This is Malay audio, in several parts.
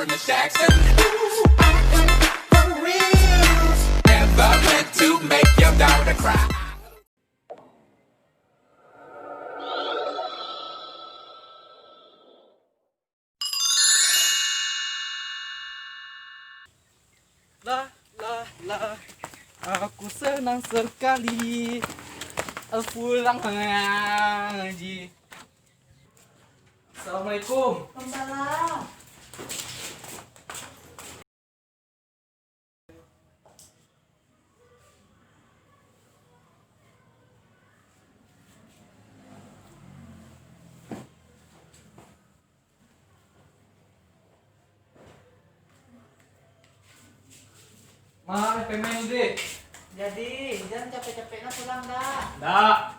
in the shacks. And ooh, I am for real. Never meant to make your daughter cry. Lah, aku senang sekali pulang mengaji. Assalamualaikum. Waalaikumsalam. Mana pemain deh? Jadi, jangan capek-capeknya pulang dah. Dah.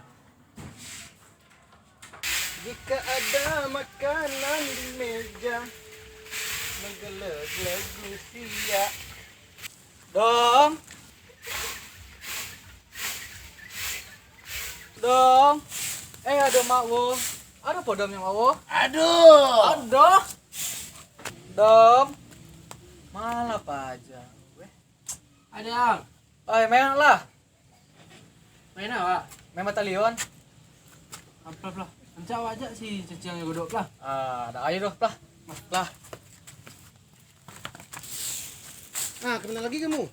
Jika ada makanan di meja, menggeleg-geleg usia. Dong. Dong. Ada mak wo. Ada podom yang wo? Aduh. Ada. Dom. Malah apa aja. Ada yang Main lah. main apa? Main batalion. Apa lah? Encak aja si cacing yang godok lah. Ada air doh, lah. Lah. Nah, kemana lagi kamu?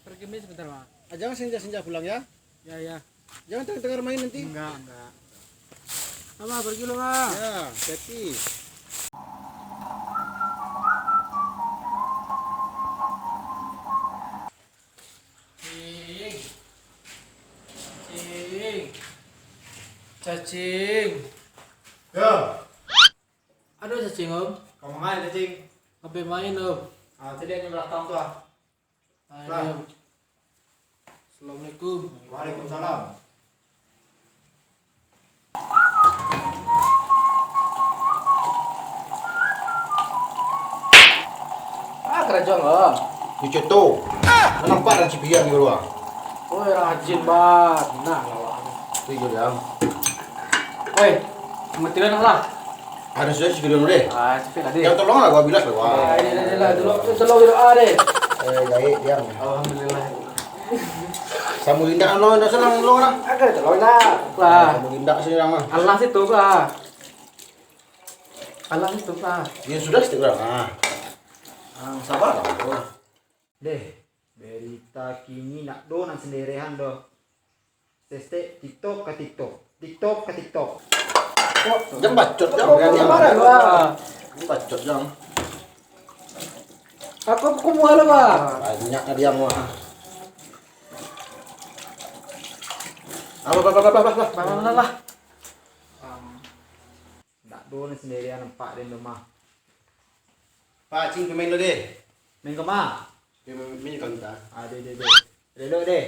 Pergi main sebentar mah. Jangan senja-senja pulang ya. Ya. Jangan tengah-tengah main nanti. Enggak. Apa pergi lo mah? Ya, hati. Cacing. Ya, Aduh cacing om. kamu main cacing. Sampai main om. Tadi yang belakang tuh. Ayo. Assalamualaikum. Waalaikumsalam. Kerajaan om. Dicetuk. Nampak dan cipian gitu lah. Woi rajin banget. Nah lawan. Tiga dia. Woi, kementerian lah. Ada sudah cipian dulu deh. Cepet lah deh. Yang tolong lah gua bilas lah gua. Ini lah dulu doa deh. Baik dia. Alhamdulillah. Samu indak lo ndak senang lo lah. Agak tolong dah. Lah. Samu indak sini lah mah. Allah situ lah. Allah situ lah. Ya sudah setengah. Sabar lah. Deh, berita kini nak do nak sendirian do. Teste TikTok ke TikTok. TikTok ke TikTok. Jangan bacot Kau jangan. marah lah. Bacot jangan. Aku mau lah bah. Banyak dia mah. Apa. Mana lah. Nak do nak sendirian nampak di rumah. Pak Cing pemain lo deh. Main ke mana? Pemain kan kita. Deh. Deh deh.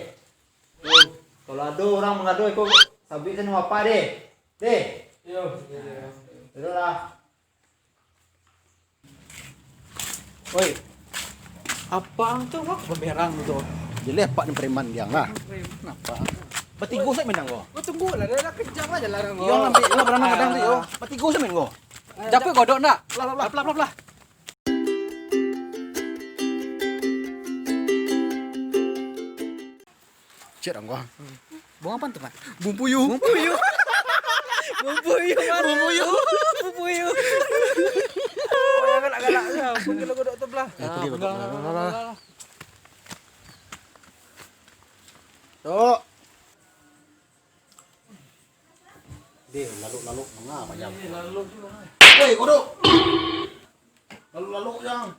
Kalau ada orang mengadu ikut sabit sana apa deh. Deh. Yo. Duduk lah. Woi. Apa tuh kok beberang tuh? Jadi pak ni preman dia lah. Kenapa? Batigo saya menang go. Kau tunggu lah, dia kejam aja lah Yo lambe lo berang kadang tu yo. Batigo saya main go. Capek godok nak? Lah. Cek dong gua. Buang apa tuh, Pak? Bumpuyu. Bumbuyu. Oh ya galak-galaknya, mungkin lo godok tuh belah. Tok. Deh lalu mengapa jam? Lalu juga. Woi, kodok. Lalu yang.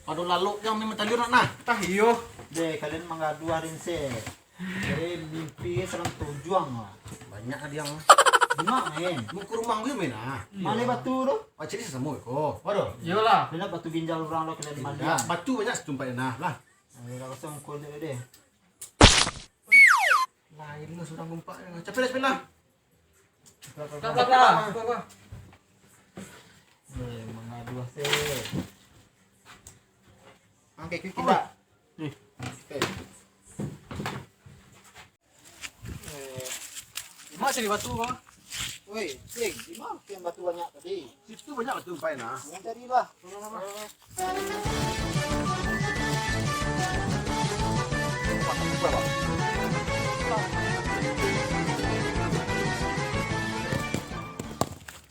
Aduh lalu yang memang tali nak nah. Tah iyo. Deh kalian mengadu hari ini. Jadi mimpi serang tujuan lah. Banyak dia yang. Gimana men? Mau ke rumah gue main ah. Mana batu tu? Macam ni semua ko. Waduh. Iyalah. Bila batu ginjal orang lo kena di mana? Ya, batu banyak setumpah nah lah. Kalau kosong kau deh. Lain lu sudah gumpak. Capek dah. Lah. Mengadu hasil. Angkat kita. Nih. Mak sini batu, Bang. Woi, Sing, di mana yang batu banyak tadi? Situ banyak batu pain ah. Yang carilah.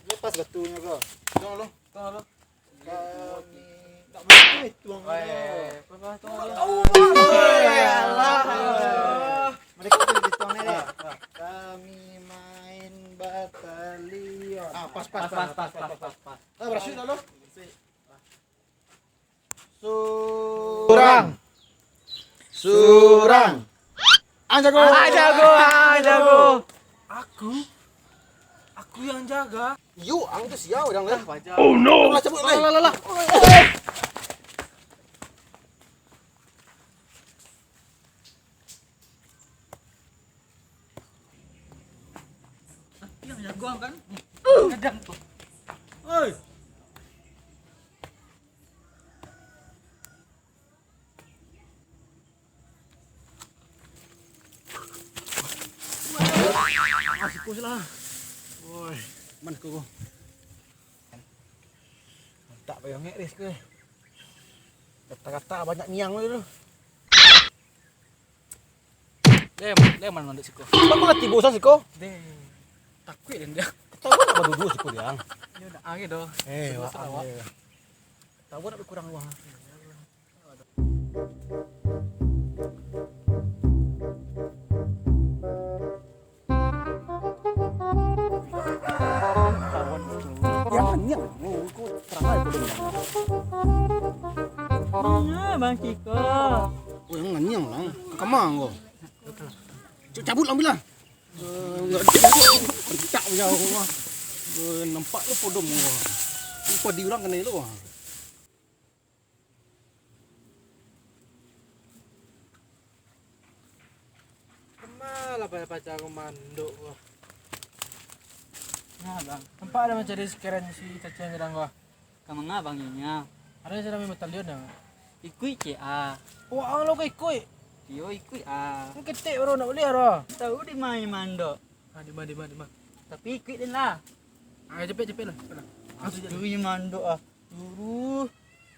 Lepas batunya kau. Tolong lu. Tolong. Kami tak mampu tuang. Mereka tuh di tuang ini. Kami main batalion. Ah, pas. Ah, berhasil dah lu. Surang. Jago. Jago. Aku yang jaga. Yuk, ang tu siau yang dah. Oh no. Lah cabut lai. Lah. Yang jago kan? Kadang tuh. Oi. Siku lah. Woi, man ko. Tak payah ngeris ke. Kata-kata banyak niang lu. Leman mandek siko. Apa mengerti bosan siko? Takut dan dia. Tahu apa duduk siko dia. Ya udah angin doh. Wah. Tahu nak kurang luang. Yang niang. Ko terang ko dengan. Bang Ciko. Oh, yang niang lang. Kamang ko. Cabut lang bilang. Enggak tak punya rumah. Nampak lu podom gua. Lupa diulang kena lu. Kemalah pacar komando gua. Nah, Bang. Nampak ada macam dari sekarang si Caca yang sedang gua. Kamu ngah Bang Nyonya? Ada yang sedang batalion ya. Ikut CA. Wah, lo ikut. Yo ikut ah. Kan ketik baru nak beli aro. Tahu di mana mando. Di mana. Tapi ikut dan lah. Cepet lah. Aduh di mando ah. Lurus.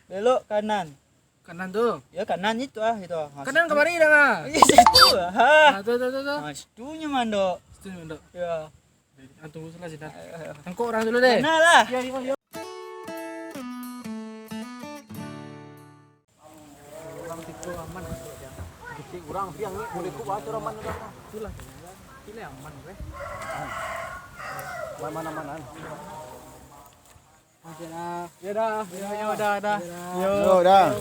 Belok kanan. Kanan tuh. Ya kanan itu ah itu. Kanan kemari dah ah. Iya situ ah. Tuh. Nah, situnya mando. Situ ndok. Ya. Tunggu salah sih dah. Tangkok orang dulu deh. Nah lah. Ya, ya. Orang tipu aman. Kecil orang piang ni boleh ku baca orang mana dah. Itulah. Pilih aman weh. Mana-mana. Oke dah. Ya dah. Ya udah. Yo dah.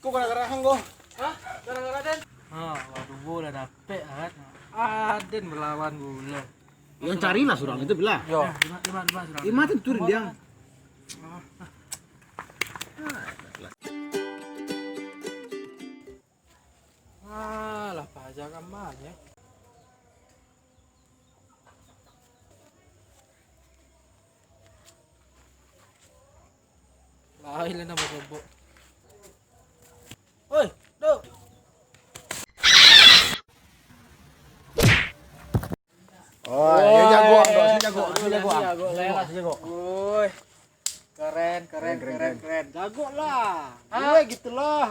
Kau gara-gara hang kau. Gara-gara Den. Waduh bola dapet kan. Aden berlawan bola. Yang carilah surang itu belah. Yo. Lima. Lima tu turun dia. Lah pajak kamarnya. Lain lah nama sobok. Oi, dok. Oh, dia jago, si jago. Woi. Keren. Jago lah. Gitulah.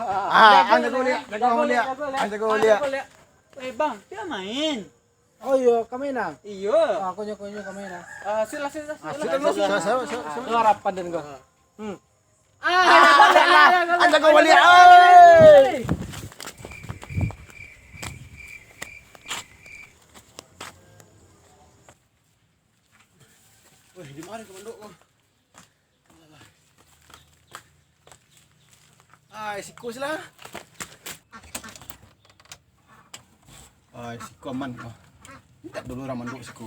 Jago dia. Bang, dia main. Oh iya, kami nak. Iya. Aku nyokonyo kami nak. Sila. Itu harapan dan gua. Jago dia. Wih, di mana komando kau? Siku lah. Siku aman kau. Tak dulu orang manduk siku.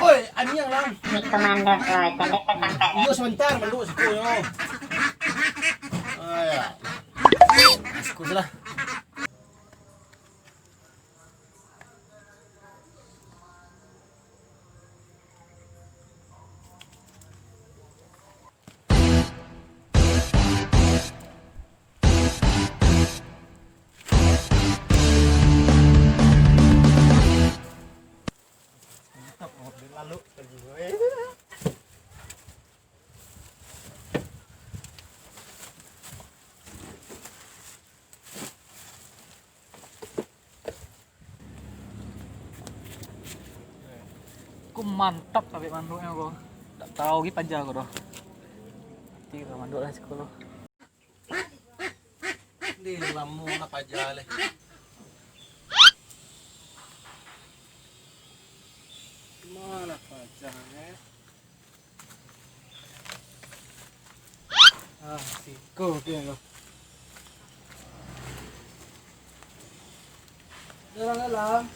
Oi, ani yang lang. Commander Roy, pendekkan sampai Iyo sebentar manduk siku yo. Ya. Siku lah. Malu pergi gue. Ku mantap tapi manduknya kok. Tak tahu gitu aja kok doh. Tira manduk lah sekolah. Di lamu nak aja leh. Mana pajangnya? Siko kaya kok. Dalang.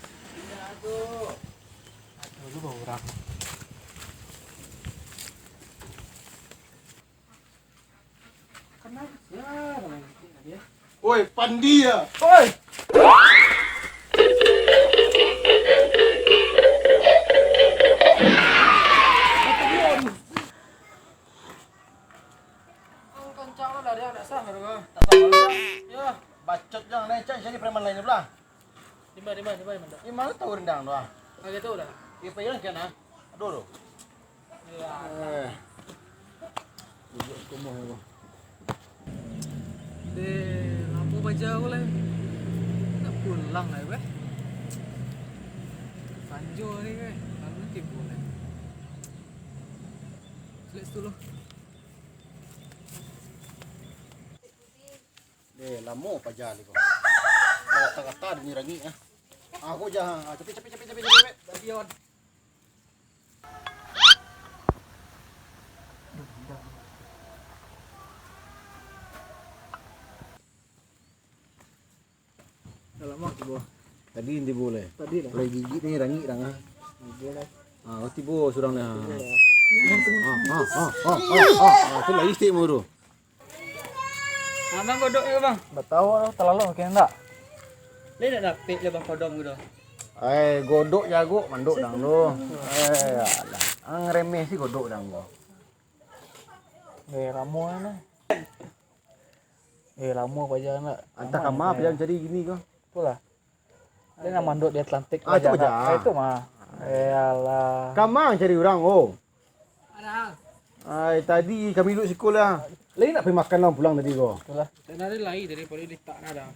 Aduh, lu bawa orang. Kenapa? Ya, namanya dia. Woi, Pandia. Oi. Kencang lo dari anak sang kan? Tak tahu lah. Ya, Bacot jangan leceh jadi preman lainnya belah. di mana? Ini mana tahu rendang doang. Ah gitu udah. Ipa yang kena. Aduh. Ya. Duduk kumuh ya. Lampu bajau lah. Nak pulang lah weh. Sanjo ni weh. Lalu nanti boleh. Let's dulu. Lamo pa jali ko. Kata-kata ni rangi ah. Aku jah, cepet. Babion. Dalam waktu boh. Tadi hindi boleh. Tadi lah. Boleh gigit ni rangi rang ah. Boleh. Ah, tibo surang dah. Tu lah istri mo ro. Abang kodok ya bang. Batahu terlalu mungkin enggak. Dia nak dapet le bang kodok gitu. Godok jago manduk dang lu. Alah. Ang remeh sih godok dang lo. Ramu mana? Ramu apa aja nak? Anta kama apa yang jadi gini kau? Itulah. Dia nak manduk di Atlantik. Ah, itu aja. Itu mah. Alah. Kama cari orang oh. Ada. Tadi kami duduk sekolah. Lagi nak pergi makan lah pulang tadi kau. Itulah. Dan ada lain daripada di tak ada.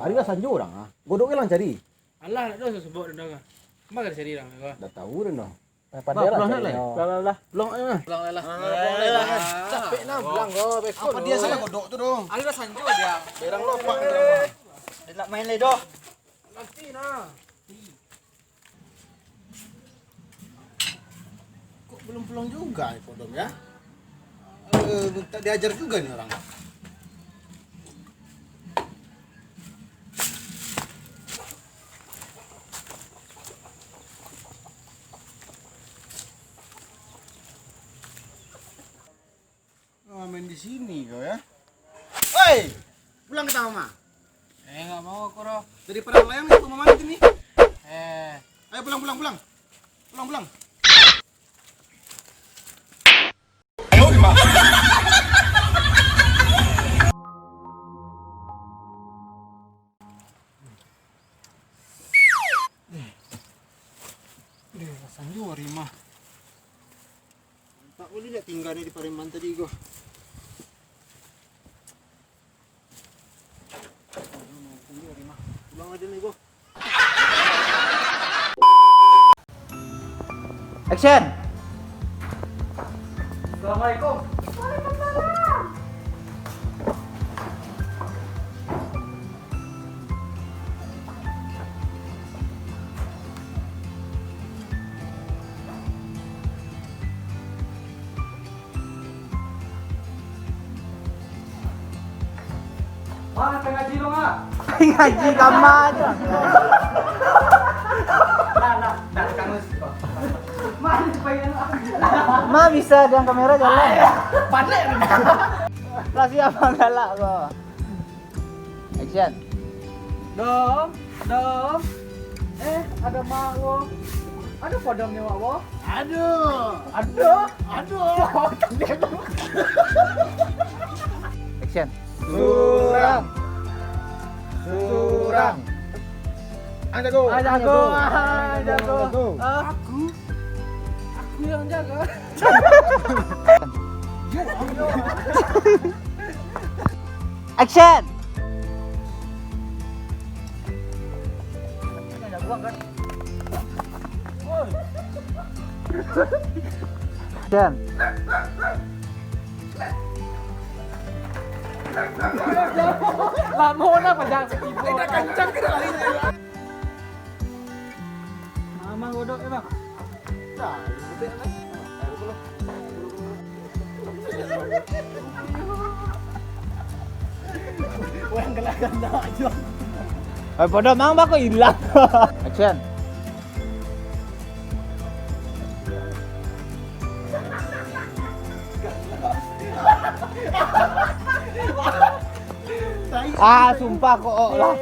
Hari lah sanjo orang ah. Godok lang cari. Allah nak dosa sebut dah. Mak ada cari dah. Dah tahu dah noh. Pandai lah. Pulang lah. Lah. Pulang aja. Pulang lah. Capek nak pulang kau. Apa dia salah godok tu dong? Ada dah sanjo dia. Berang lopak. Dia nak main le doh. Nanti nah. Kok belum pulang juga ni podom ya? Tak diajar juga nih orang. Main di sini kau ya? Oi, pulang kita mama. Enggak mau aku roh. Daripada melayang itu mama nanti nih. Ayo pulang. Sanjo rimah. Tak boleh nak tinggal di Pareman tadi kau. Pulang aja nih kau. Action. Assalamualaikum. Mana tengah ngaji lo nggak? Ngaji kama aja. Ma bisa dengan kamera jalan. Pandai. Lah siapa galak kok. Action. Dom. Ada mak lo. Ada podomnya mak lo. Aduh. Action. Surang. Jago. Aku. yang jaga. Action. Dan Lama apa jangan setipu. Kencang kira kali ini. mama godok emang. Pada mang ba ko hilang. Action. Sumpah kok lah.